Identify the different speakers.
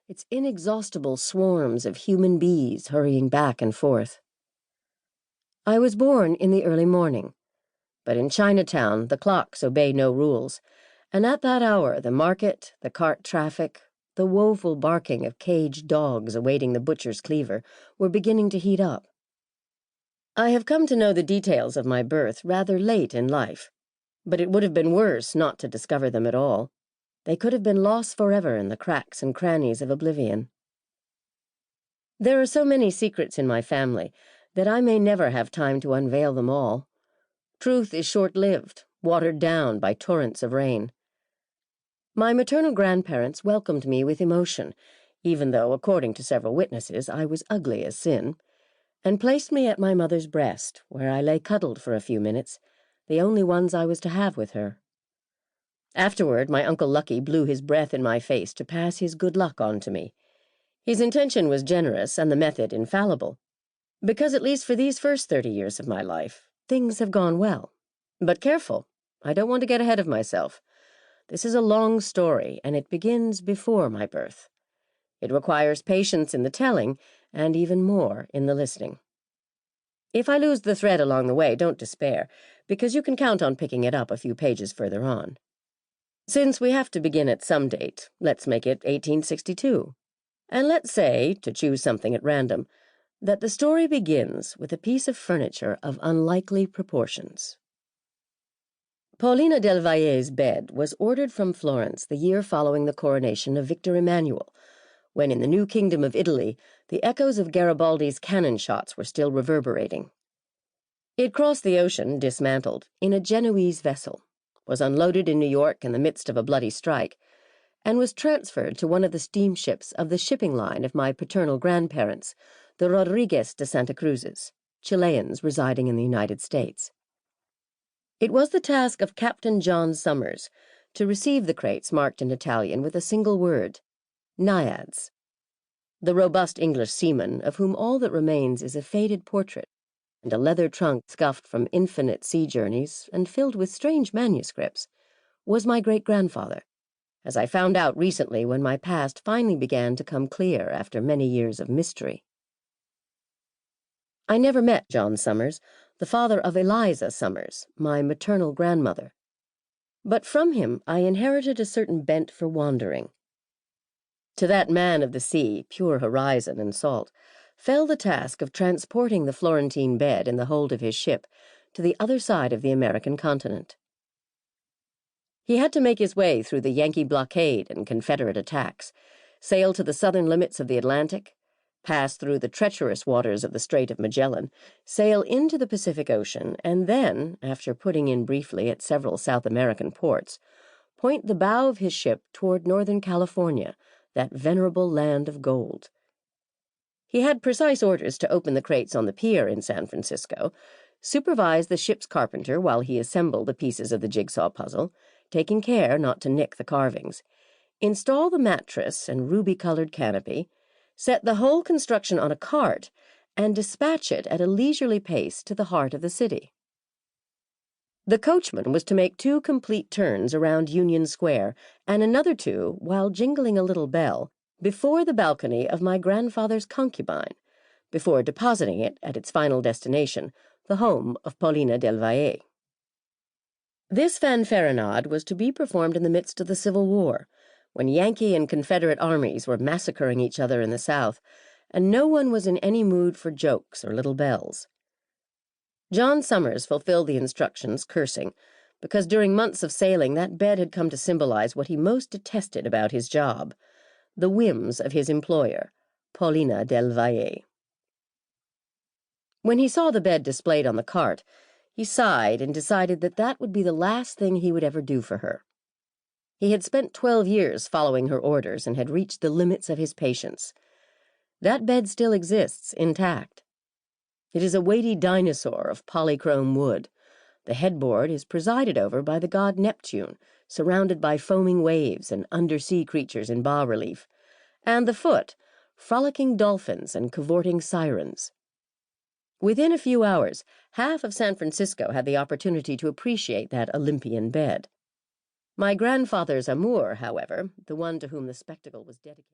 Speaker 1: its inexhaustible swarms of human bees hurrying back and forth. I was born in the early morning, but in Chinatown the clocks obey no rules, and at that hour the market, the cart traffic, the woeful barking of caged dogs awaiting the butcher's cleaver were beginning to heat up. I have come to know the details of my birth rather late in life, but it would have been worse not to discover them at all. They could have been lost forever in the cracks and crannies of oblivion. There are so many secrets in my family that I may never have time to unveil them all. Truth is short-lived, watered down by torrents of rain. My maternal grandparents welcomed me with emotion, even though, according to several witnesses, I was ugly as sin, and placed me at my mother's breast, where I lay cuddled for a few minutes, the only ones I was to have with her. Afterward, my Uncle Lucky blew his breath in my face to pass his good luck on to me. His intention was generous and the method infallible, because at least for these first 30 years of my life, things have gone well. But careful, I don't want to get ahead of myself. This is a long story, and it begins before my birth. It requires patience in the telling, and even more in the listening. If I lose the thread along the way, don't despair, because you can count on picking it up a few pages further on. Since we have to begin at some date, let's make it 1862. And let's say, to choose something at random, that the story begins with a piece of furniture of unlikely proportions. Paulina del Valle's bed was ordered from Florence the year following the coronation of Victor Emmanuel, when in the new kingdom of Italy the echoes of Garibaldi's cannon shots were still reverberating. It crossed the ocean, dismantled, in a Genoese vessel, was unloaded in New York in the midst of a bloody strike, and was transferred to one of the steamships of the shipping line of my paternal grandparents, the Rodriguez de Santa Cruzes, Chileans residing in the United States. It was the task of Captain John Summers to receive the crates marked in Italian with a single word, Naiads. The robust English seaman, of whom all that remains is a faded portrait and a leather trunk scuffed from infinite sea journeys and filled with strange manuscripts, was my great-grandfather, as I found out recently when my past finally began to come clear after many years of mystery. I never met John Summers, the father of Eliza Summers, my maternal grandmother. But from him I inherited a certain bent for wandering. To that man of the sea, pure horizon and salt, fell the task of transporting the Florentine bed in the hold of his ship to the other side of the American continent. He had to make his way through the Yankee blockade and Confederate attacks, sail to the southern limits of the Atlantic, pass through the treacherous waters of the Strait of Magellan, sail into the Pacific Ocean, and then, after putting in briefly at several South American ports, point the bow of his ship toward Northern California, that venerable land of gold. He had precise orders to open the crates on the pier in San Francisco, supervise the ship's carpenter while he assembled the pieces of the jigsaw puzzle, taking care not to nick the carvings, install the mattress and ruby-colored canopy, set the whole construction on a cart, and dispatch it at a leisurely pace to the heart of the city. The coachman was to make 2 complete turns around Union Square, and another 2, while jingling a little bell, before the balcony of my grandfather's concubine, before depositing it at its final destination, the home of Paulina del Valle. This fanfaronade was to be performed in the midst of the Civil War, when Yankee and Confederate armies were massacring each other in the South, and no one was in any mood for jokes or little bells. John Summers fulfilled the instructions, cursing, because during months of sailing that bed had come to symbolize what he most detested about his job, the whims of his employer, Paulina del Valle. When he saw the bed displayed on the cart, he sighed and decided that that would be the last thing he would ever do for her. He had spent 12 years following her orders and had reached the limits of his patience. That bed still exists, intact. It is a weighty dinosaur of polychrome wood. The headboard is presided over by the god Neptune, surrounded by foaming waves and undersea creatures in bas-relief, and the foot, frolicking dolphins and cavorting sirens. Within a few hours, half of San Francisco had the opportunity to appreciate that Olympian bed. My grandfather's amour, however, the one to whom the spectacle was dedicated,